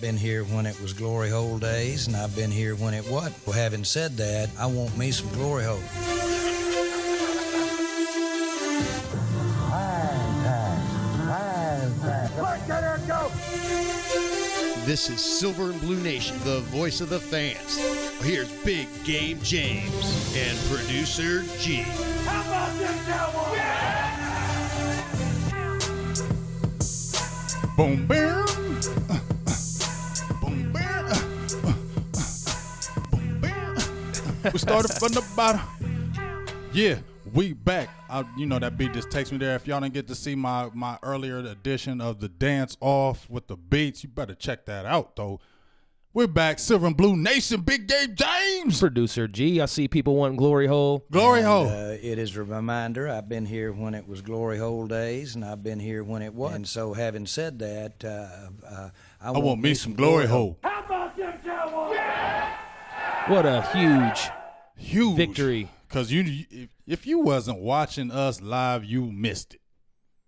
Been here when it was glory hole days, and I've been here when it wasn't. Well, having said that, I want me some glory hole. This is Silver and Blue Nation, the voice of the fans. Here's Big Game James and Producer G. How about them Cowboys? Yeah! Boom, bam. Boom, bam. Boom, bam. We started from the bottom. Yeah, we back. You know that beat just takes me there. If y'all didn't get to see my earlier edition of the Dance Off with the beats, you better check that out, though. We're back. Silver and Blue Nation, Big Game James. Producer G, I see people wanting glory hole. Glory hole. It is a reminder, I've been here when it was glory hole days, and I've been here when it wasn't. And so having said that, I want me some glory hole. How about them Cowboys? Yeah! What a huge victory. Because if you wasn't watching us live, you missed it.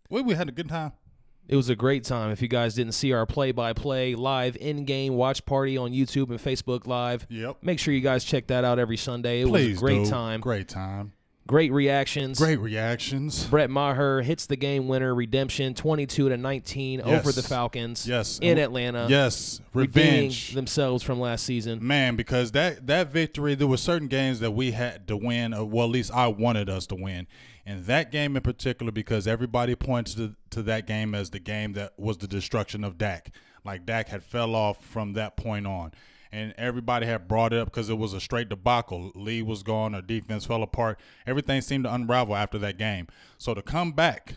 We had a good time. It was a great time. If you guys didn't see our play-by-play live in-game watch party on YouTube and Facebook Live, make sure you guys check that out every Sunday. It was a great time. Great time. Great reactions. Great reactions. Brett Maher hits the game winner, redemption, 22-19 over the Falcons. Yes. In Atlanta. Yes. Revenge themselves from last season. Man, because that victory, there were certain games that we had to win, or well, at least I wanted us to win. And that game in particular, because everybody points to that game as the game that was the destruction of Dak. Like Dak had fell off from that point on. And everybody had brought it up because it was a straight debacle. Lee was gone, our defense fell apart. Everything seemed to unravel after that game. So to come back,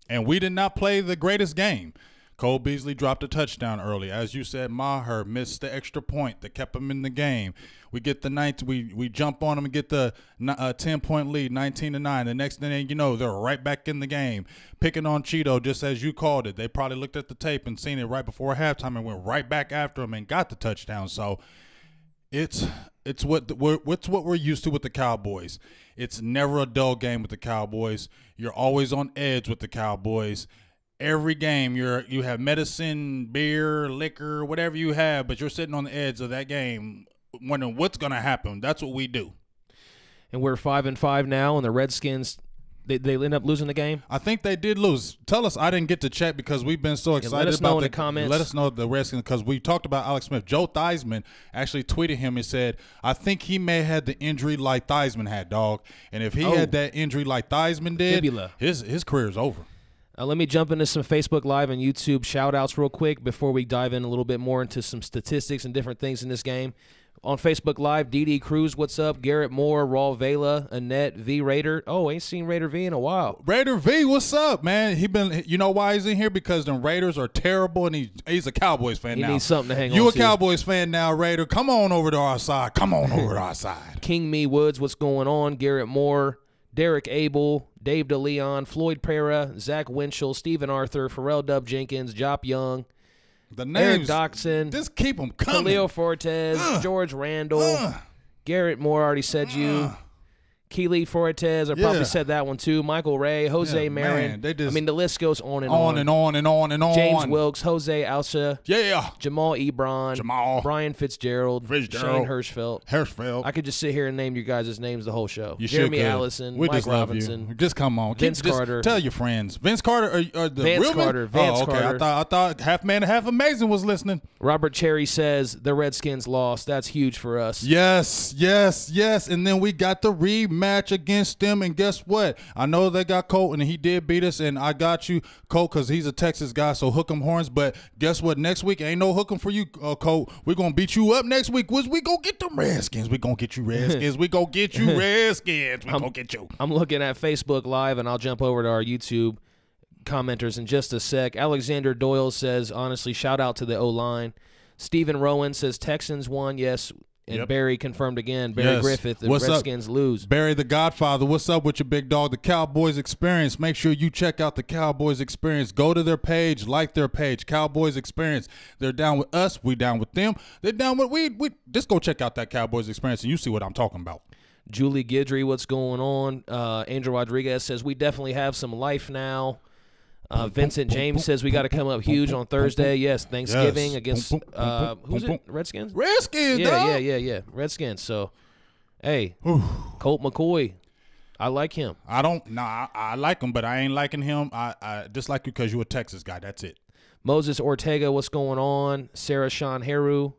and we did not play the greatest game. Cole Beasley dropped a touchdown early. As you said, Maher missed the extra point that kept him in the game. We get the we jump on them and get the 10-point lead, 19-9. The next thing you know, they're right back in the game, picking on Cheeto just as you called it. They probably looked at the tape and seen it right before halftime and went right back after him and got the touchdown. So it's what we're used to with the Cowboys. It's never a dull game with the Cowboys. You're always on edge with the Cowboys. Every game you have medicine, beer, liquor, whatever you have, but you're sitting on the edge of that game wondering what's going to happen. That's what we do. And we're 5-5 now, and the Redskins, they end up losing the game? I think they did lose. Tell us. I didn't get to check because we've been so excited let us about know in the comments. Let us know the Redskins because we talked about Alex Smith. Joe Theismann actually tweeted him and said, I think he may have had the injury like Theismann had, dog. And if he had that injury like Theismann did, fibula. His career is over. Let me jump into some Facebook Live and YouTube shout-outs real quick before we dive in a little bit more into some statistics and different things in this game. On Facebook Live, DD Cruz, what's up? Garrett Moore, Raw Vela, Annette, V Raider. Oh, ain't seen Raider V in a while. Raider V, what's up, man? You know why he's in here? Because the Raiders are terrible, and he's a Cowboys fan now. He needs something to hang on to. You a Cowboys fan now, Raider. Come on over to our side. Come on over to our side. King Me Woods, what's going on? Garrett Moore, Derek Abel, Dave DeLeon, Floyd Pera, Zach Winchell, Stephen Arthur, Pharrell Dub Jenkins, Jop Young, the names, Eric Doxson, just keep them coming. Khalil Fortes, George Randall, Garrett Moore, already said you. Keely Fortes, I probably said that one too. Michael Ray, Jose Marin. Man, I mean, the list goes on and on. And on and on and on. James Wilkes, Jose Alsa. Yeah. Jamal Ebron. Brian Fitzgerald. Shane Hirschfeld. I could just sit here and name you guys' names the whole show. Jeremy Allison, Mike Robinson. Just come on. Vince Carter. Tell your friends. Vince Carter or the Vance real Carter. Vance Carter. I thought Half Man and Half Amazing was listening. Robert Cherry says the Redskins lost. That's huge for us. Yes. And then we got the rematch against them, and guess what? I know they got Colt, and he did beat us, and I got you, Colt, because he's a Texas guy, so hook 'em horns. But guess what? Next week, ain't no hooking for you, Colt. We're going to beat you up next week. We going to get them Redskins. We going to get you Redskins. We going to get you Redskins. We going to get you. I'm looking at Facebook Live, and I'll jump over to our YouTube commenters in just a sec. Alexander Doyle says, honestly, shout out to the O-line. Stephen Rowan says, Texans won, yes. And Barry confirmed again. Barry Griffith, the Redskins lose. Barry the Godfather, what's up with your big dog? The Cowboys Experience. Make sure you check out the Cowboys Experience. Go to their page, like their page, Cowboys Experience. They're down with us. We down with them. They're down with we. Just go check out that Cowboys Experience, and you see what I'm talking about. Julie Guidry, what's going on? Angel Rodriguez says, we definitely have some life now. Vincent James says we got to come up huge on Thursday. Yes, Thanksgiving against who's it? Redskins. Redskins. Yeah. Redskins. So, hey, Colt McCoy, I like him. I like him, but I ain't liking him. I dislike you because you're a Texas guy. That's it. Moses Ortega, what's going on? Sarah Sean Heru,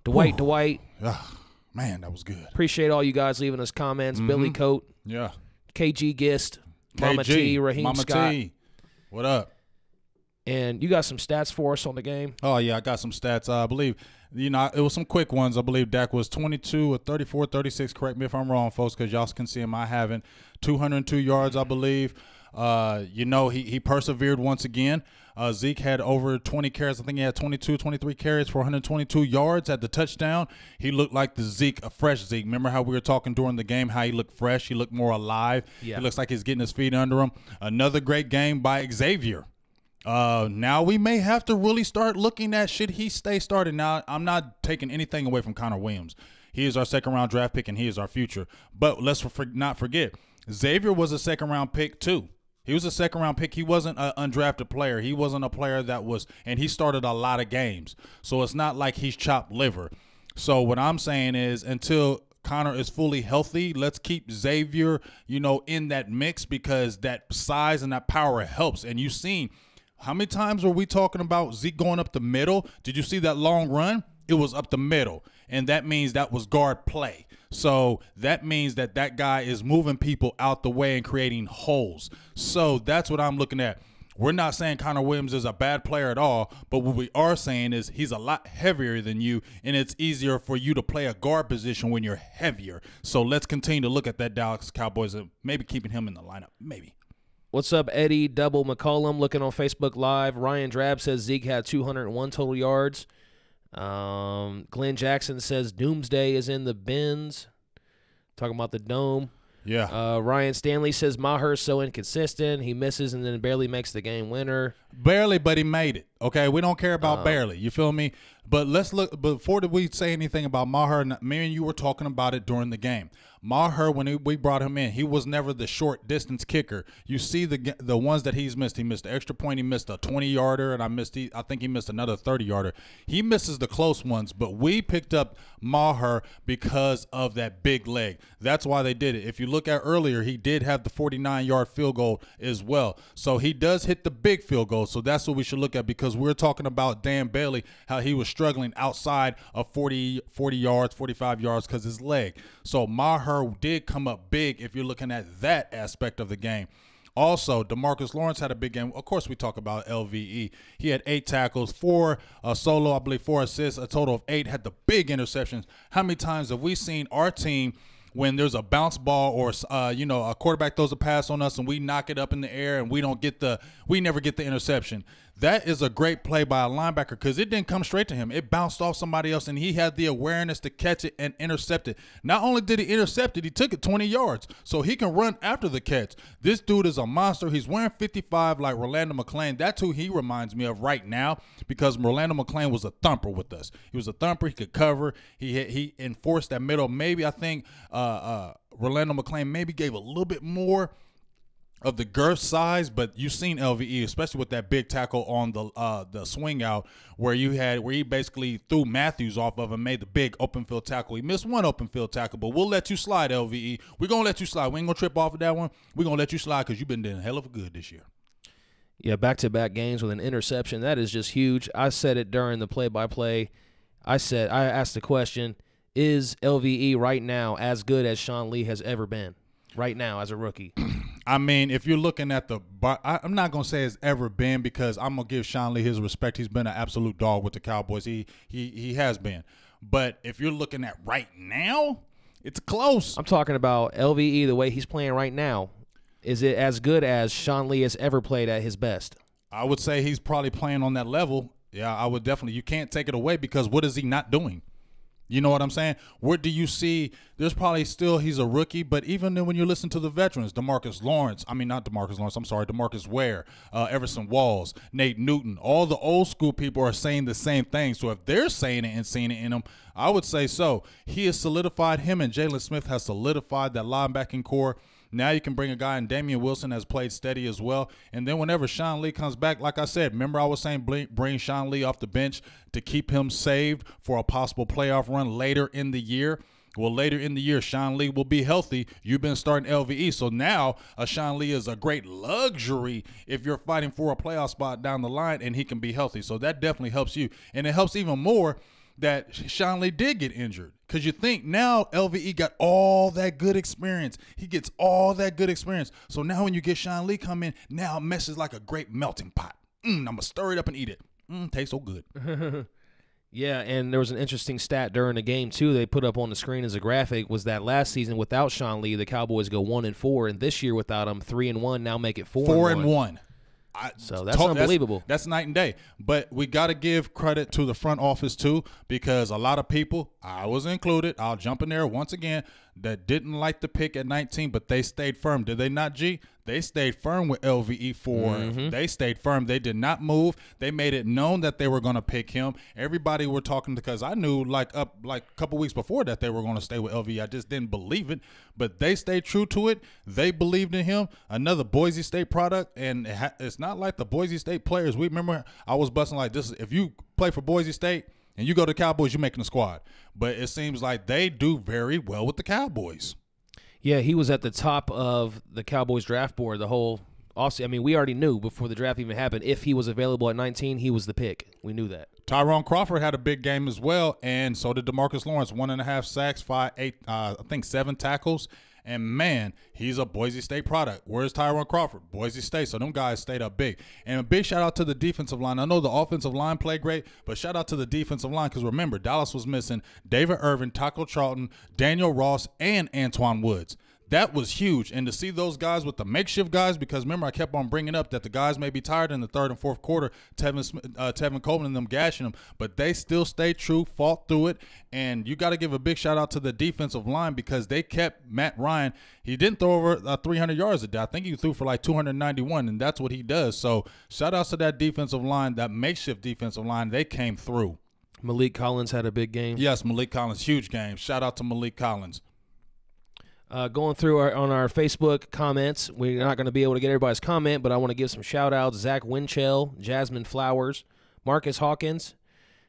Dwight. Man, that was good. Appreciate all you guys leaving us comments. Billy Coat. Yeah. KG Gist. Mama T. Raheem Mama Scott. T. What up? And you got some stats for us on the game? Oh, yeah, I got some stats. I believe, it was some quick ones. I believe Dak was 22 or 34, 36. Correct me if I'm wrong, folks, because y'all can see him. I haven't. 202 yards, I believe. He persevered once again. Zeke had over 20 carries. I think he had 22, 23 carries for 122 yards at the touchdown. He looked like the Zeke, a fresh Zeke. Remember how we were talking during the game, how he looked fresh? He looked more alive. Yeah. He looks like he's getting his feet under him. Another great game by Xavier. Now we may have to really start looking at should he stay started. Now, I'm not taking anything away from Connor Williams. He is our second-round draft pick, and he is our future. But let's not forget, Xavier was a second-round pick too. He was a second-round pick. He wasn't an undrafted player. He wasn't a player that was – and he started a lot of games. So it's not like he's chopped liver. So what I'm saying is until Connor is fully healthy, let's keep Xavier, in that mix because that size and that power helps. And you've seen – how many times were we talking about Zeke going up the middle? Did you see that long run? It was up the middle, and that means that was guard play. So that means that guy is moving people out the way and creating holes. So that's what I'm looking at. We're not saying Connor Williams is a bad player at all, but what we are saying is he's a lot heavier than you, and it's easier for you to play a guard position when you're heavier. So let's continue to look at that Dallas Cowboys and maybe keeping him in the lineup, maybe. What's up, Eddie Double McCollum? Looking on Facebook Live. Ryan Drab says Zeke had 201 total yards. Glenn Jackson says Doomsday is in the bins. Talking about the dome. Yeah. Ryan Stanley says Maher's so inconsistent. He misses and then barely makes the game winner. Barely, but he made it. Okay, we don't care about barely. You feel me? But let's look. Before we say anything about Maher, me and you were talking about it during the game. Maher, when we brought him in, he was never the short distance kicker. You see the ones that he's missed. He missed the extra point. He missed a 20-yarder, and I think he missed another 30-yarder. He misses the close ones, but we picked up Maher because of that big leg. That's why they did it. If you look at earlier, he did have the 49-yard field goal as well. So he does hit the big field goal. So that's what we should look at because we're talking about Dan Bailey, how he was struggling outside of 40 yards, 45 yards because his leg. So Maher did come up big if you're looking at that aspect of the game. Also, DeMarcus Lawrence had a big game. Of course, we talk about LVE. He had 8 tackles, 4 solo, I believe 4 assists, a total of 8, had the big interceptions. How many times have we seen our team when there's a bounce ball or a quarterback throws a pass on us and we knock it up in the air and we never get the interception? That is a great play by a linebacker because it didn't come straight to him. It bounced off somebody else, and he had the awareness to catch it and intercept it. Not only did he intercept it, he took it 20 yards, so he can run after the catch. This dude is a monster. He's wearing 55 like Rolando McClain. That's who he reminds me of right now because Rolando McClain was a thumper with us. He was a thumper. He could cover. He enforced that middle. Maybe I think Rolando McClain maybe gave a little bit more of the girth size, but you've seen LVE, especially with that big tackle on the swing out where he basically threw Matthews off of and made the big open field tackle. He missed one open field tackle, but we'll let you slide, LVE. We're going to let you slide. We ain't going to trip off of that one. We're going to let you slide because you've been doing hell of a good this year. Yeah, back-to-back games with an interception. That is just huge. I said it during the play-by-play. I asked the question, is LVE right now as good as Sean Lee has ever been right now as a rookie? I mean, if you're looking at I'm not going to say it's ever been because I'm going to give Sean Lee his respect. He's been an absolute dog with the Cowboys. He has been. But if you're looking at right now, it's close. I'm talking about LVE, the way he's playing right now. Is it as good as Sean Lee has ever played at his best? I would say he's probably playing on that level. Yeah, I would definitely. You can't take it away because what is he not doing? You know what I'm saying? What do you see? There's probably still he's a rookie, but even then when you listen to the veterans, DeMarcus Ware, Everson Walls, Nate Newton, all the old school people are saying the same thing. So if they're saying it and seeing it in him, I would say so. He has solidified him, and Jalen Smith has solidified that linebacking core. Now you can bring a guy, and Damian Wilson has played steady as well. And then whenever Sean Lee comes back, like I said, remember I was saying bring Sean Lee off the bench to keep him saved for a possible playoff run later in the year. Well, later in the year, Sean Lee will be healthy. You've been starting LVE. So now Sean Lee is a great luxury if you're fighting for a playoff spot down the line and he can be healthy. So that definitely helps you. And it helps even more that Sean Lee did get injured, because you think now LVE got all that good experience. He gets all that good experience. So now when you get Sean Lee come in, now it messes like a great melting pot. I'm going to stir it up and eat it. Tastes so good. Yeah, and there was an interesting stat during the game, too, they put up on the screen as a graphic, was that last season without Sean Lee, the Cowboys go 1-4, and this year without him, 3-1, now make it 4-1. So that's unbelievable. That's night and day. But we got to give credit to the front office, too, because a lot of people, I was included, I'll jump in there once again, that didn't like the pick at 19, but they stayed firm. Did they not, G? They stayed firm with LVE 4. They stayed firm. They did not move. They made it known that they were going to pick him. Everybody were talking, because I knew like a couple weeks before that they were going to stay with LVE. I just didn't believe it, but they stayed true to it. They believed in him. Another Boise State product, and it's not like the Boise State players. We remember I was busting like this. If you play for Boise State and you go to Cowboys, you're making the squad. But it seems like they do very well with the Cowboys. Yeah, he was at the top of the Cowboys draft board the whole offseason. I mean, we already knew before the draft even happened, if he was available at 19, he was the pick. We knew that. Tyrone Crawford had a big game as well, and so did DeMarcus Lawrence. 1.5 sacks, 7 tackles. And, man, he's a Boise State product. Where's Tyrone Crawford? Boise State. So them guys stayed up big. And a big shout-out to the defensive line. I know the offensive line played great, but shout-out to the defensive line, because, remember, Dallas was missing David Irvin, Taco Charlton, Daniel Ross, and Antoine Woods. That was huge. And to see those guys with the makeshift guys, because remember I kept on bringing up that the guys may be tired in the third and fourth quarter, Tevin Coleman and them gashing them, but they still stayed true, fought through it. And you got to give a big shout out to the defensive line, because they kept Matt Ryan. He didn't throw over 300 yards a day. I think he threw for like 291, and that's what he does. So shout outs to that defensive line, that makeshift defensive line. They came through. Malik Collins had a big game. Yes, Malik Collins, huge game. Shout out to Malik Collins. Going through on our Facebook comments, we're not going to be able to get everybody's comment, but I want to give some shout-outs. Zach Winchell, Jasmine Flowers, Marcus Hawkins,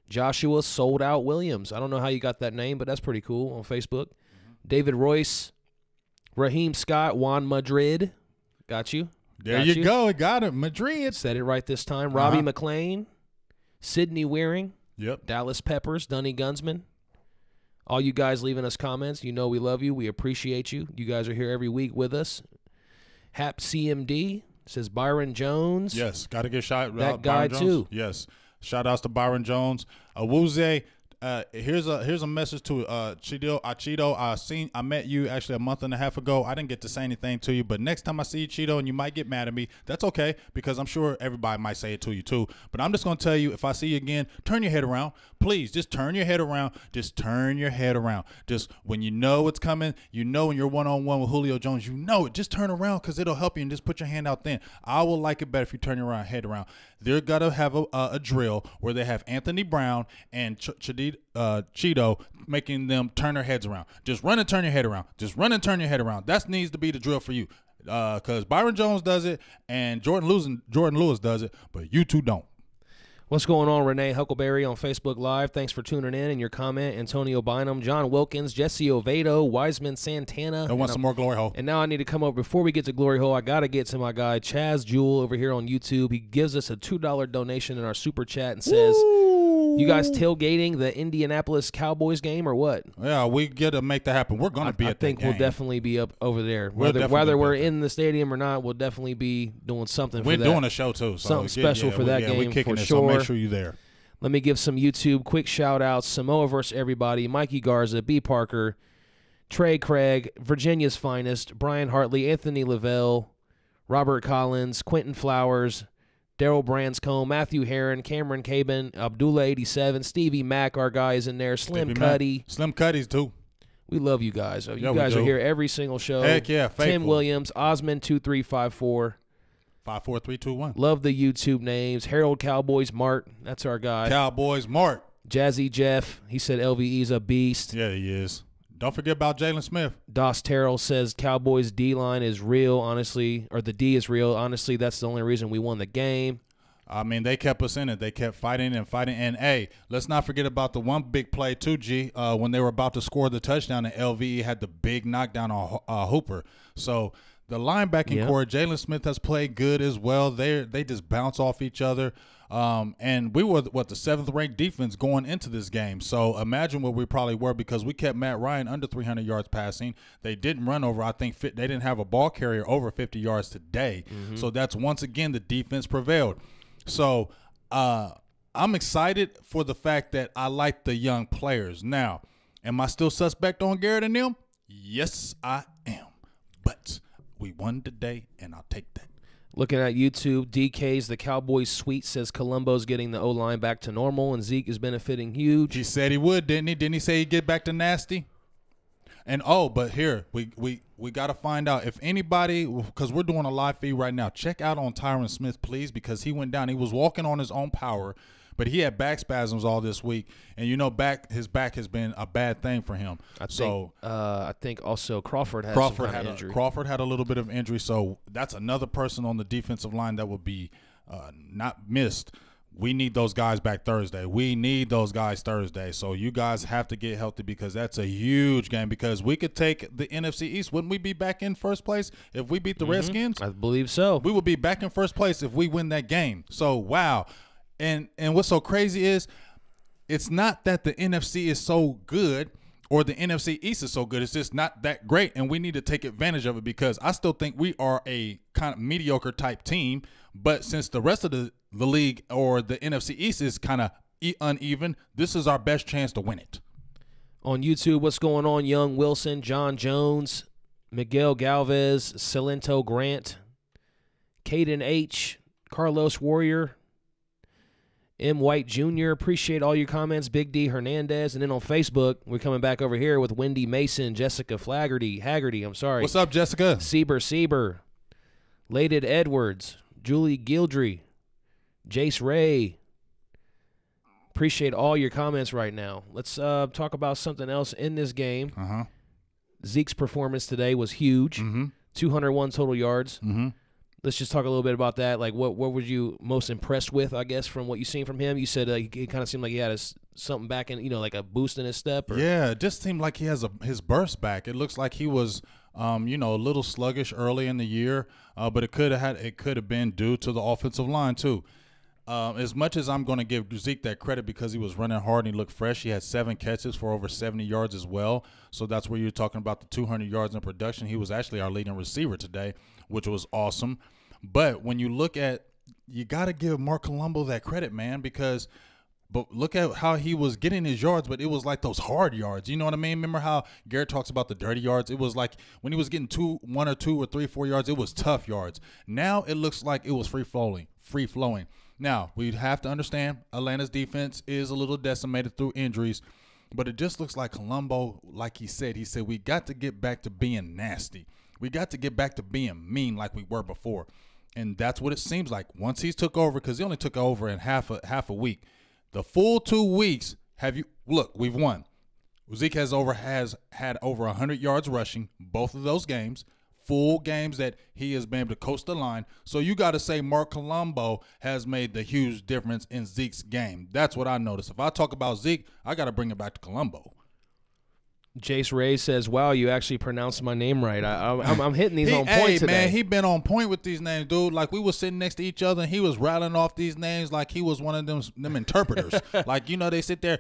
Joshua Sold Out Williams. I don't know how you got that name, but that's pretty cool on Facebook. David Royce, Raheem Scott, Juan Madrid. Got you. There you go. Got it. Madrid. Said it right this time. Robbie McLean, Sydney Wearing. Yep. Dallas Peppers, Dunny Gunsman. All you guys leaving us comments, you know we love you. We appreciate you. You guys are here every week with us. Hap CMD says Byron Jones. Yes, got to get shout out. That guy too. Yes, shout outs to Byron Jones. Awuze. Here's a message to Cheeto. I met you actually a month and a half ago. I didn't get to say anything to you, but next time I see you, Cheeto, and you might get mad at me, that's okay, because I'm sure everybody might say it to you too. But I'm just gonna tell you, if I see you again, turn your head around. Please, just turn your head around. Just turn your head around. Just when you know it's coming, you know when you're one-on-one with Julio Jones, you know it. Just turn around, because it'll help you, and just put your hand out then. I will like it better if you turn your head around. They're gonna have a drill where they have Anthony Brown and Cheeto making them turn their heads around. Just run and turn your head around. Just run and turn your head around. That needs to be the drill for you, because Byron Jones does it and Jordan Lewis does it, but you two don't. What's going on, Renee Huckleberry on Facebook Live? Thanks for tuning in and your comment. Antonio Bynum, John Wilkins, Jesse Oviedo, Wiseman Santana. I want some more Glory Hole. And now I need to come over. Before we get to Glory Hole, I got to get to my guy, Chaz Jewell, over here on YouTube. He gives us a $2 donation in our super chat and says, you guys tailgating the Indianapolis Cowboys game or what? Yeah, we get to make that happen. We're going to be at that game. I think we'll definitely be up over there. Whether we're in the stadium or not, we'll definitely be doing something for that. We're doing a show, too. So something special for that game, for sure. So make sure you're there. Let me give some YouTube quick shout-outs. Samoa versus everybody, Mikey Garza, B. Parker, Trey Craig, Virginia's Finest, Brian Hartley, Anthony Lavelle, Robert Collins, Quentin Flowers, Daryl Branscombe, Matthew Heron, Cameron Cabin, Abdullah87, Stevie Mack, our guy is in there, Slim Cuddy. Slim Cuddy's too. We love you guys. You guys are here every single show. Heck yeah, faithful. Tim Williams, Osmond2354. 54321. Love the YouTube names. Harold Cowboys Mart, that's our guy. Cowboys Mart. Jazzy Jeff, he said LVE's a beast. Yeah, he is. Don't forget about Jalen Smith. Doss Terrell says Cowboys D-line is real, honestly, or the D is real. Honestly, that's the only reason we won the game. I mean, they kept us in it. They kept fighting and fighting. And, hey, let's not forget about the one big play, too, G. When they were about to score the touchdown, and LVE had the big knockdown on Hooper. So the linebacking core, Jalen Smith has played good as well. They just bounce off each other. And we were, the 7th-ranked defense going into this game. So imagine what we probably were, because we kept Matt Ryan under 300 yards passing. They didn't run over, I think, they didn't have a ball carrier over 50 yards today. So that's, once again, the defense prevailed. So I'm excited for the fact that I like the young players. Now, am I still suspect on Garrett and them? Yes, I am. But we won today, and I'll take that. Looking at YouTube, DK's The Cowboys Suite says Colombo's getting the O-line back to normal, and Zeke is benefiting huge. He said he would, didn't he? Didn't he say he'd get back to nasty? And, but here, we got to find out if anybody, because we're doing a live feed right now, check out on Tyron Smith, please, because he went down. He was walking on his own power, but he had back spasms all this week. And, his back has been a bad thing for him. I think also Crawford had an injury. Crawford had a little bit of injury, so that's another person on the defensive line that would be not missed. We need those guys back Thursday. We need those guys Thursday. So you guys have to get healthy, because that's a huge game, because we could take the NFC East. Wouldn't we be back in first place if we beat the Redskins? I believe so. We would be back in first place if we win that game. So, wow. And what's so crazy is it's not that the NFC is so good or the NFC East is so good. It's just not that great, and we need to take advantage of it, because I still think we are a kind of mediocre type team. But since the rest of the league or the NFC East is kind of uneven, this is our best chance to win it. On YouTube, what's going on? Young Wilson, John Jones, Miguel Galvez, Cilento Grant, Caden H., Carlos Warrior, M. White Jr. Appreciate all your comments. Big D Hernandez. And then on Facebook, we're coming back over here with Wendy Mason, Jessica Haggerty. I'm sorry. What's up, Jessica? Sieber. Laded Edwards, Julie Gildry, Jace Ray. Appreciate all your comments right now. Let's talk about something else in this game. Zeke's performance today was huge. 201 total yards. Let's just talk a little bit about that. Like, what were you most impressed with, I guess, from what you've seen from him? You said he kind of seemed like he had something back in, like a boost in his step. Or? Yeah, it just seemed like he has his burst back. It looks like he was, a little sluggish early in the year, but it could have been due to the offensive line too. As much as I'm going to give Zeke that credit because he was running hard and he looked fresh, he had 7 catches for over 70 yards as well. So that's where you're talking about the 200 yards in production. He was actually our leading receiver today, which was awesome. But when you look at, you got to give Mark Colombo that credit, man, but look at how he was getting his yards, but it was like those hard yards. You know what I mean? Remember how Garrett talks about the dirty yards? It was like when he was getting 1 or 2 or 3, 4 yards, it was tough yards. Now it looks like it was free flowing. Now, we have to understand Atlanta's defense is a little decimated through injuries, but it just looks like Colombo, like he said, we got to get back to being nasty. We got to get back to being mean like we were before. And that's what it seems like. Once he's took over, because he only took over in half a week. The full 2 weeks, we've won. Zeke has had over 100 yards rushing, both of those games. Full games that he has been able to coast the line. So you got to say Mark Colombo has made the huge difference in Zeke's game. That's what I noticed. If I talk about Zeke, I got to bring it back to Colombo. Jace Ray says, wow, you actually pronounced my name right. I'm hitting these on point today. Man, he been on point with these names, dude. Like, we was sitting next to each other, and he was rattling off these names like he was one of them interpreters. Like, they sit there,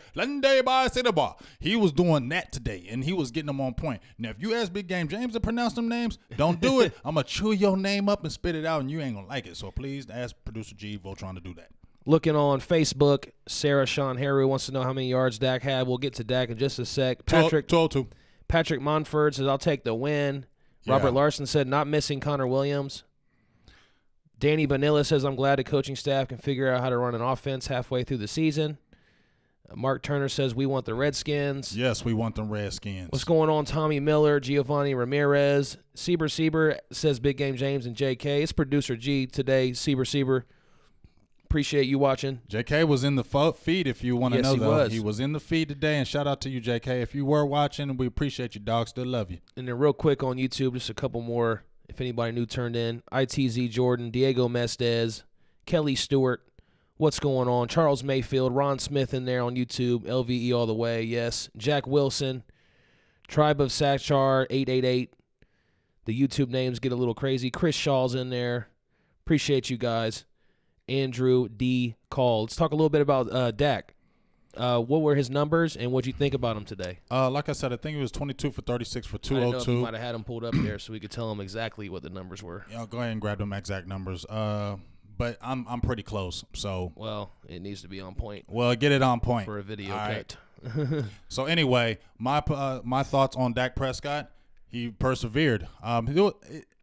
he was doing that today, and he was getting them on point. Now, if you ask Big Game James to pronounce them names, don't do it. I'm going to chew your name up and spit it out, and you ain't going to like it. So please ask Producer G Voltron to do that. Looking on Facebook, Sarah Sean Harry wants to know how many yards Dak had. We'll get to Dak in just a sec. Patrick 12-2. Patrick Monford says, I'll take the win. Yeah. Robert Larson said, not missing Connor Williams. Danny Vanilla says, I'm glad the coaching staff can figure out how to run an offense halfway through the season. Mark Turner says, we want the Redskins. Yes, we want the Redskins. What's going on? Tommy Miller, Giovanni Ramirez. Sieber says, Big Game James and JK. It's Producer G today, Sieber. Appreciate you watching. JK was in the feed if you want to know, though. Was. He was in the feed today, and shout out to you, JK. If you were watching, we appreciate you, dog. Still love you. And then real quick on YouTube, just a couple more, if anybody new turned in. ITZ Jordan, Diego Mestez, Kelly Stewart, what's going on? Charles Mayfield, Ron Smith in there on YouTube, LVE all the way, yes. Jack Wilson, Tribe of Sachar, 888. The YouTube names get a little crazy. Chris Shaw's in there. Appreciate you guys. Andrew D. Call. Let's talk a little bit about Dak. What were his numbers, and what you think about him today? Like I said, I think it was 22 for 36 for 202. I didn't know if you might have had him pulled up there so we could tell him exactly what the numbers were. Yeah, go ahead and grab them exact numbers. But I'm pretty close. So well, it needs to be on point. Well, get it on point for a video cut. Right. So anyway, my thoughts on Dak Prescott. He persevered.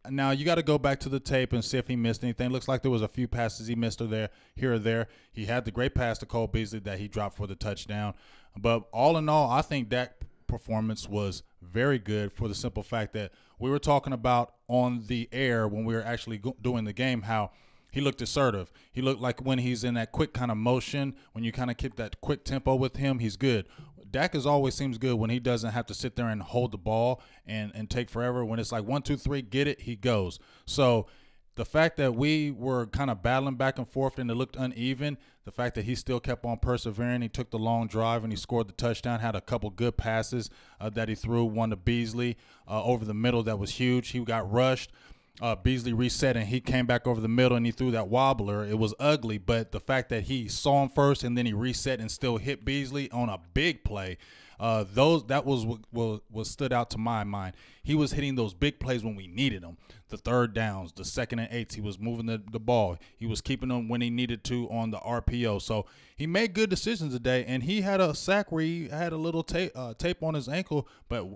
Now you got to go back to the tape and see if he missed anything. Looks like there was a few passes he missed here or there. He had the great pass to Cole Beasley that he dropped for the touchdown. But all in all, I think Dak's performance was very good for the simple fact that we were talking about on the air when we were actually doing the game how he looked assertive. He looked like when he's in that quick kind of motion, when you kind of keep that quick tempo with him, he's good. Dak always seems good when he doesn't have to sit there and hold the ball and take forever. When it's like 1, 2, 3, get it, he goes. So the fact that we were kind of battling back and forth and it looked uneven, the fact that he still kept on persevering, he took the long drive and he scored the touchdown, had a couple good passes that he threw, one to Beasley over the middle that was huge. He got rushed. Beasley reset and he came back over the middle and he threw that wobbler. It was ugly, but the fact that he saw him first and then he reset and still hit Beasley on a big play, that was what stood out to my mind. He was hitting those big plays when we needed them. The third downs, the 2nd and 8s, he was moving the ball. He was keeping them when he needed to on the RPO. So he made good decisions today, and he had a sack where he had a little tape on his ankle, but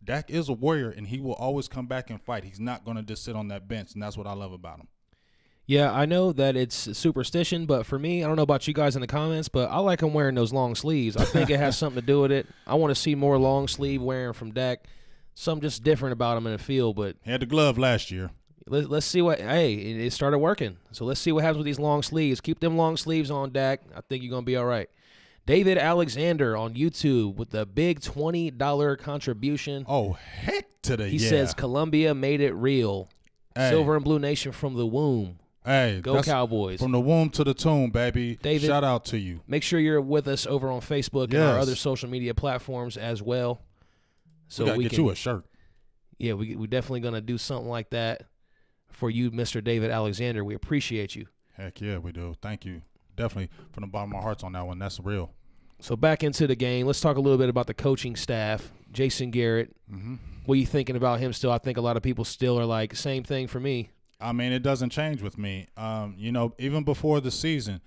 Dak is a warrior, and he will always come back and fight. He's not going to just sit on that bench, and that's what I love about him. Yeah, I know that it's superstition, but for me, I don't know about you guys in the comments, but I like him wearing those long sleeves. I think it has something to do with it. I want to see more long sleeve wearing from Dak. Something just different about him in the field. But he had the glove last year. Let's see what – hey, it started working. So let's see what happens with these long sleeves. Keep them long sleeves on, Dak. I think you're going to be all right. David Alexander on YouTube with the big $20 contribution. Oh, heck to the He says Columbia made it real. Hey. Silver and Blue Nation from the womb. Hey, go Cowboys. From the womb to the tomb, baby. David, shout out to you. Make sure you're with us over on Facebook and our other social media platforms as well. So we can get you a shirt. Yeah, we're definitely going to do something like that for you, Mr. David Alexander. We appreciate you. Heck yeah, we do. Thank you. Definitely from the bottom of my heart on that one. That's real. So back into the game. Let's talk a little bit about the coaching staff. Jason Garrett. Mm-hmm. What are you thinking about him still? I think a lot of people still are like, same thing for me. I mean, it doesn't change with me. Even before the season,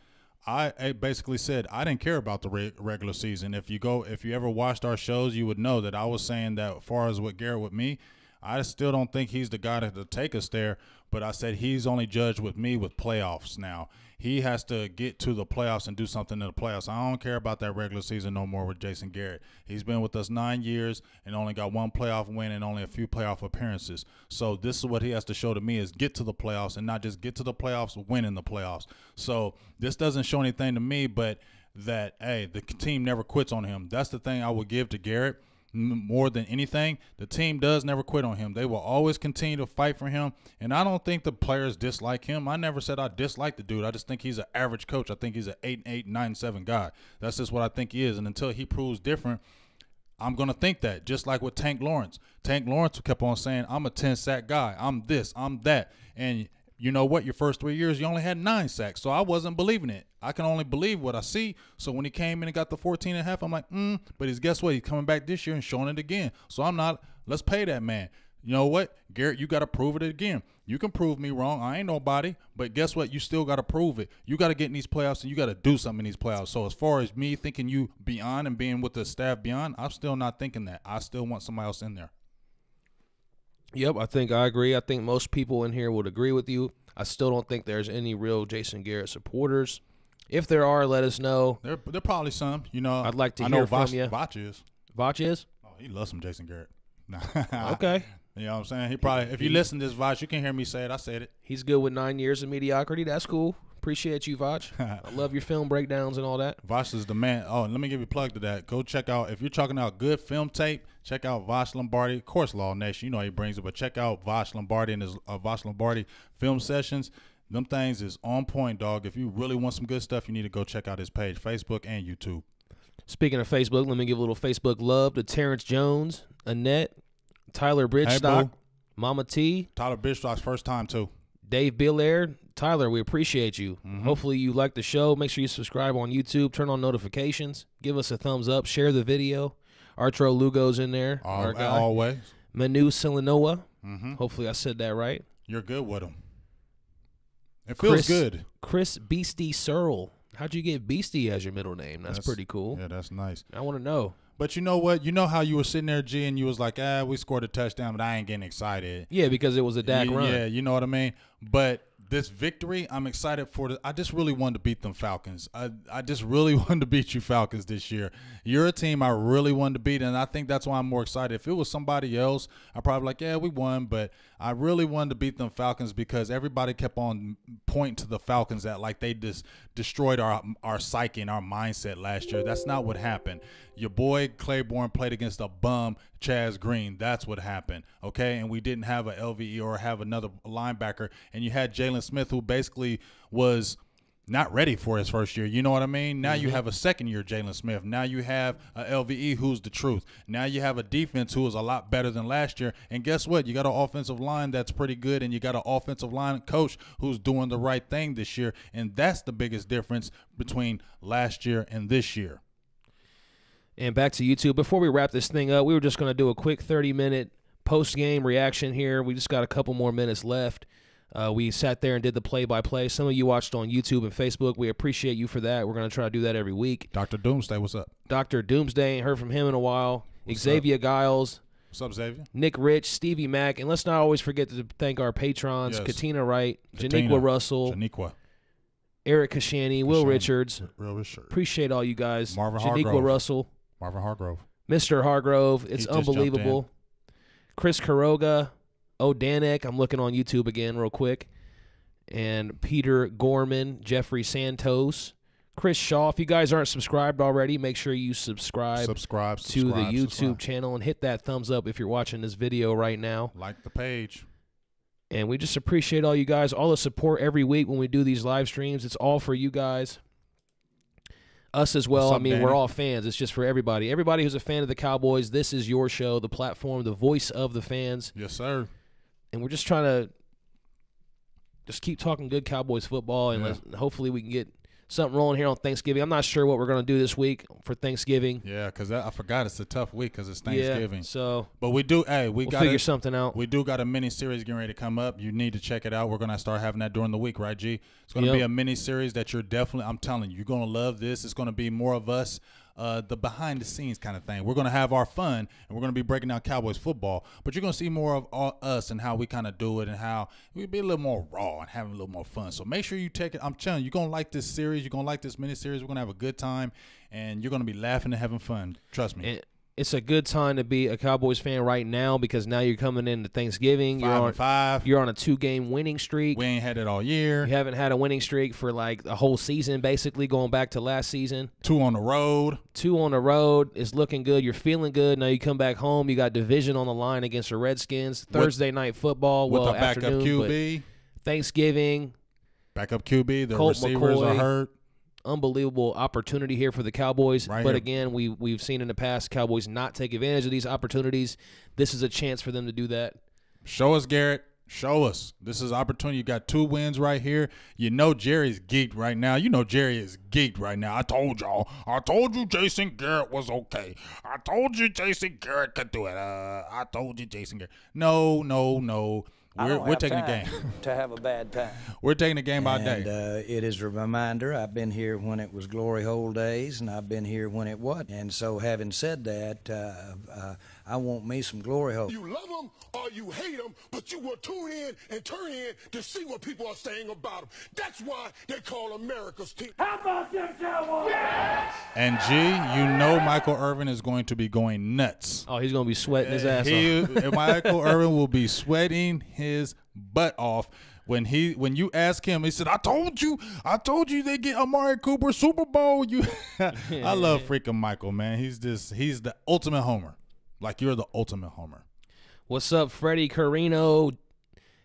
I basically said I didn't care about the regular season. If you ever watched our shows, you would know that I was saying that as far as with Garrett with me, I still don't think he's the guy to take us there. But I said he's only judged with me with playoffs now. He has to get to the playoffs and do something in the playoffs. I don't care about that regular season no more with Jason Garrett. He's been with us 9 years and only got one playoff win and only a few playoff appearances. So this is what he has to show to me is get to the playoffs and not just get to the playoffs, win in the playoffs. So this doesn't show anything to me but that, hey, the team never quits on him. That's the thing I would give to Garrett. More than anything, the team does never quit on him. They will always continue to fight for him, and I don't think the players dislike him. I never said I dislike the dude. I just think he's an average coach. I think he's an 8-8, 9-7 guy. That's just what I think he is, and until he proves different, I'm going to think that, just like with Tank Lawrence. Tank Lawrence kept on saying, I'm a 10-sack guy. I'm this, I'm that, and you know what? Your first 3 years, you only had 9 sacks, so I wasn't believing it. I can only believe what I see. So when he came in and got the 14.5, I'm like, But guess what? He's coming back this year and showing it again. So I'm not. Let's pay that man. You know what, Garrett? You got to prove it again. You can prove me wrong. I ain't nobody. But guess what? You still got to prove it. You got to get in these playoffs and you got to do something in these playoffs. So as far as me thinking you beyond and being with the staff beyond, I'm still not thinking that. I still want somebody else in there. Yep, I agree. I think most people in here would agree with you. I still don't think there's any real Jason Garrett supporters. If there are, let us know. There probably some. You know, I'd like to hear from you. Vach is. Vach is? Oh, he loves some Jason Garrett. Okay. You know what I'm saying? He probably, if you listen to this Vach, you can hear me say it. I said it. He's good with 9 years of mediocrity. That's cool. Appreciate you, Vach. I love your film breakdowns and all that. Vach is the man. Oh, and let me give you a plug to that. Go check out, if you're talking out good film tape, check out Vach Lombardi. Of course, Law Nation, you know he brings it, but check out Vach Lombardi and his Vach Lombardi film sessions. Them things is on point, dog. If you really want some good stuff, you need to go check out his page, Facebook and YouTube. Speaking of Facebook, let me give a little Facebook love to Terrence Jones, Annette, Tyler Bridgestock, Mama T. Tyler Bridgestock's first time, too. Dave Billaire. Tyler, we appreciate you. Hopefully you like the show. Make sure you subscribe on YouTube. Turn on notifications. Give us a thumbs up. Share the video. Arturo Lugo's in there. Our guy. Always. Manu Silanoa. Hopefully I said that right. You're good with him. It feels good. Chris Beastie Searle. How'd you get Beastie as your middle name? That's pretty cool. Yeah, that's nice. I want to know. But you know what? You know how you were sitting there, G, and you was like, we scored a touchdown, but I ain't getting excited. Yeah, because it was a Dak run. Yeah, you know what I mean? But this victory, I'm excited for. I just really wanted to beat them Falcons. I just really wanted to beat you Falcons this year. You're a team I really wanted to beat, and I think that's why I'm more excited. If it was somebody else, I'd probably like, yeah, we won, but I really wanted to beat them Falcons because everybody kept on pointing to the Falcons that like they just destroyed our psyche and our mindset last year. That's not what happened. Your boy Claiborne played against a bum, Chaz Green. That's what happened, okay? And we didn't have a LVE or have another linebacker, and you had Jalen Smith, who basically was not ready for his first year. You know what I mean? Now you have a second-year Jalen Smith. Now you have a LVE who's the truth. Now you have a defense who is a lot better than last year. And guess what? You got an offensive line that's pretty good, and you got an offensive line coach who's doing the right thing this year. And that's the biggest difference between last year and this year. And back to YouTube. Before we wrap this thing up, we were just going to do a quick 30-minute post-game reaction here. We just got a couple more minutes left. We sat there and did the play-by-play. Some of you watched on YouTube and Facebook. We appreciate you for that. We're going to try to do that every week. Dr. Doomsday, what's up? Dr. Doomsday, ain't heard from him in a while. What's Xavier up? Giles. What's up, Xavier? Nick Rich, Stevie Mack. And let's not always forget to thank our patrons, Yes. Katina Wright, Janiqua Russell, Eric Kashani, Will Richards. Appreciate all you guys. Marvin Janiqua Hargrove. Russell. Marvin Hargrove. Mr. Hargrove. It's He just unbelievable. Chris Karoga. Odanek. I'm looking on YouTube again real quick. And Peter Gorman, Jeffrey Santos, Chris Shaw. If you guys aren't subscribed already, make sure you subscribe to the YouTube channel and hit that thumbs up if you're watching this video right now. Like the page. And we just appreciate all you guys, all the support every week when we do these live streams. It's all for you guys. Us as well. Up, Danny? We're all fans. It's just for everybody. Everybody who's a fan of the Cowboys, this is your show, the platform, the voice of the fans. Yes, sir. And we're just trying to just keep talking good Cowboys football, and hopefully we can get something rolling here on Thanksgiving. I'm not sure what we're going to do this week for Thanksgiving. Yeah, because I forgot it's a tough week because it's Thanksgiving. Yeah, so but we do. Hey, we'll figure something out. We do got a mini series getting ready to come up. You need to check it out. We're going to start having that during the week, right, G? It's going to be a mini series that you're definitely. I'm telling you, you're going to love this. It's going to be more of us. The behind the scenes kind of thing. We're going to have our fun, and we're going to be breaking down Cowboys football, but you're going to see more of us and how we kind of do it and how we be a little more raw and having a little more fun. So make sure you take it. I'm telling you, you're going to like this series. You're going to like this mini series. We're going to have a good time, and you're going to be laughing and having fun. Trust me. It's a good time to be a Cowboys fan right now because now you're coming into Thanksgiving. 5-5. You're on a 2-game winning streak. We ain't had it all year. You haven't had a winning streak for like a whole season, basically, going back to last season. 2 on the road. 2 on the road is looking good. You're feeling good. Now you come back home. You got division on the line against the Redskins. Thursday night football. With a backup afternoon, QB. Thanksgiving. Backup QB. The Colt receivers McCoy. are hurt. Unbelievable opportunity here for the Cowboys. Right but here. again, we've seen in the past Cowboys not take advantage of these opportunities. This is a chance for them to do that. Show us, Garrett. Show us. This is opportunity. You got 2 wins right here. You know Jerry's geeked right now. You know Jerry is geeked right now. I told y'all. I told you Jason Garrett was okay. I told you Jason Garrett could do it. I told you Jason Garrett. No. We're taking the game. To have a bad time. We're taking the game by day. It is a reminder. I've been here when it was glory hole days, and I've been here when it wasn't. And so, having said that, I want me some glory hole. You love them or you hate them, but you will tune in and turn in to see what people are saying about them. That's why they call America's team. How about them Cowboys? Yeah! And G, you know Michael Irvin is going to be going nuts. Oh, he's going to be sweating his ass off. Michael Irvin will be sweating his butt off When you ask him, he said, I told you they get Amari Cooper Super Bowl. I love freaking Michael, man. He's the ultimate homer. Like, you're the ultimate homer. What's up, Freddie Carino,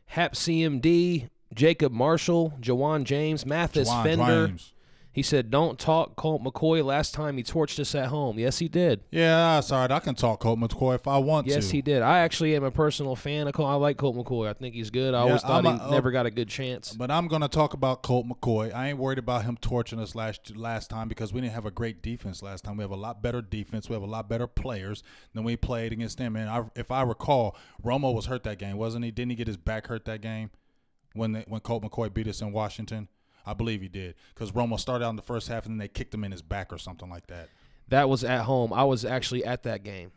Hap CMD, Jacob Marshall, Jawan James, Mathis Fender. James. He said, don't talk Colt McCoy. Last time he torched us at home. Yes, he did. Yeah, that's all right. I can talk Colt McCoy if I want to. Yes, he did. I actually am a personal fan of Colt. I like Colt McCoy. I think he's good. I always thought he never got a good chance. But I'm going to talk about Colt McCoy. I ain't worried about him torching us last time because we didn't have a great defense last time. We have a lot better defense. We have a lot better players than we played against them. And if I recall, Romo was hurt that game, wasn't he? Didn't he get his back hurt that game when Colt McCoy beat us in Washington? I believe he did, because Romo started out in the first half and then they kicked him in his back or something like that. That was at home. I was actually at that game.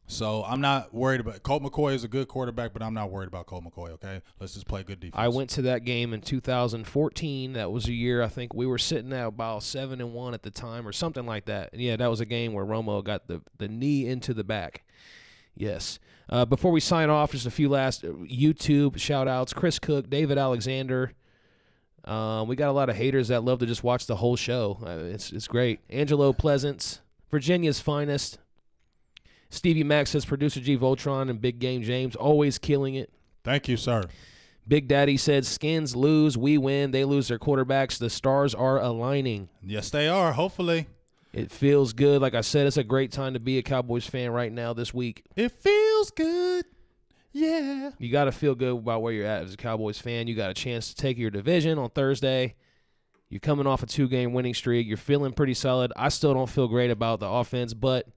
So I'm not worried about – Colt McCoy is a good quarterback, but I'm not worried about Colt McCoy, okay? Let's just play good defense. I went to that game in 2014. That was a year I think we were sitting at about 7-1 at the time or something like that. And, yeah, that was a game where Romo got the knee into the back. Yes. Before we sign off, just a few last YouTube shout-outs. Chris Cook, David Alexander. We got a lot of haters that love to just watch the whole show. It's great. Angelo Pleasance, Virginia's finest. Stevie Mack says producer G Voltron and Big Game James always killing it. Thank you, sir. Big Daddy said Skins lose, we win. They lose their quarterbacks. The stars are aligning. Yes, they are. Hopefully. It feels good. Like I said, it's a great time to be a Cowboys fan right now this week. It feels good. Yeah. You got to feel good about where you're at as a Cowboys fan. You got a chance to take your division on Thursday. You're coming off a 2-game winning streak. You're feeling pretty solid. I still don't feel great about the offense, but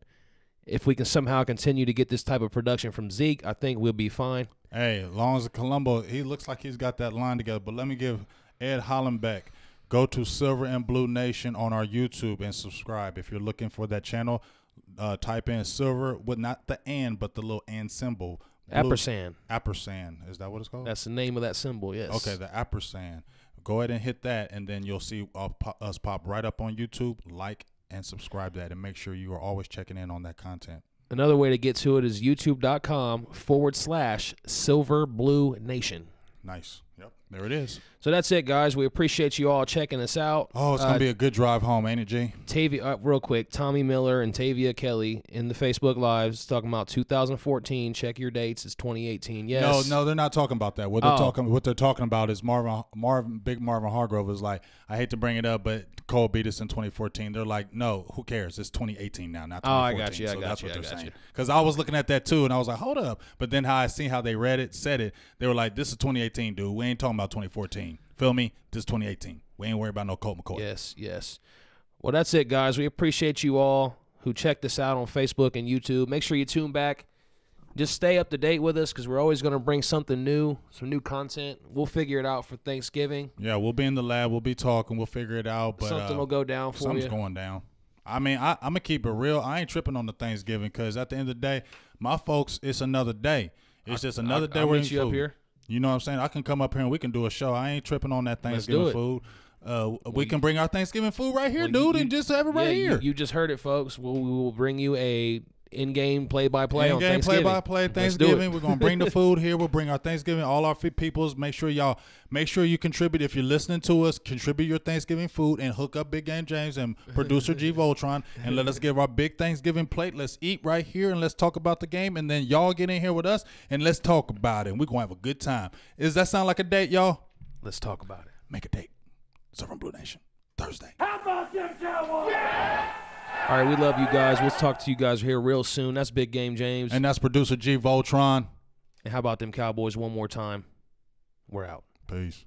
if we can somehow continue to get this type of production from Zeke, I think we'll be fine. Hey, as long as Colombo, he looks like he's got that line together. But let me give Ed Hollenbeck, go to Silver and Blue Nation on our YouTube and subscribe. If you're looking for that channel, type in Silver with not the and, but the little and symbol. Ampersand. Ampersand. Is that what it's called? That's the name of that symbol, yes. Okay, the ampersand. Go ahead and hit that, and then you'll see us pop right up on YouTube. Like and subscribe to that, and make sure you are always checking in on that content. Another way to get to it is youtube.com/Silver&Blue Nation. Nice. Yep. There it is. So that's it, guys. We appreciate you all checking us out. Oh, it's going to be a good drive home, ain't it, G? Tavia, real quick, Tommy Miller and Tavia Kelly in the Facebook Lives talking about 2014. Check your dates. It's 2018. Yes. No, they're not talking about that. What they're talking about is Big Marvin Hargrove is like, I hate to bring it up, but Cole beat us in 2014. They're like, no, who cares? It's 2018 now, not 2014. Oh, I got you. That's what they're saying. Because I was looking at that too, and I was like, hold up. But then how I seen how they said it, they were like, this is 2018, dude. We ain't talking about 2014. Feel me? This is 2018. We ain't worried about no Colt McCoy. Yes. Well, that's it, guys. We appreciate you all who checked us out on Facebook and YouTube. Make sure you tune back. Just stay up to date with us because we're always going to bring something new, some new content. We'll figure it out for Thanksgiving. Yeah, we'll be in the lab. We'll be talking. We'll figure it out. But something will go down for you. Something's going down. I mean, I'm going to keep it real. I ain't tripping on the Thanksgiving because at the end of the day, my folks, it's another day. It's just another day we're meet you up here. You know what I'm saying? I can come up here and we can do a show. I ain't tripping on that Thanksgiving food. We can bring our Thanksgiving food right here, dude, and just have it right here. You just heard it, folks. We will bring you a in-game play-by-play on Thanksgiving. In-game play-by-play Thanksgiving. We're going to bring the food here. We'll bring our Thanksgiving, all our peoples. Make sure you contribute. If you're listening to us, contribute your Thanksgiving food and hook up Big Game James and producer G Voltron and let us give our big Thanksgiving plate. Let's eat right here and let's talk about the game. And then y'all get in here with us and let's talk about it. And we're going to have a good time. Does that sound like a date, y'all? Let's talk about it. Make a date. Silver&Blue Nation, Thursday. How about them Cowboys? Yeah! All right, we love you guys. We'll talk to you guys here real soon. That's Big Game James. And that's producer G Voltron. And how about them Cowboys one more time? We're out. Peace.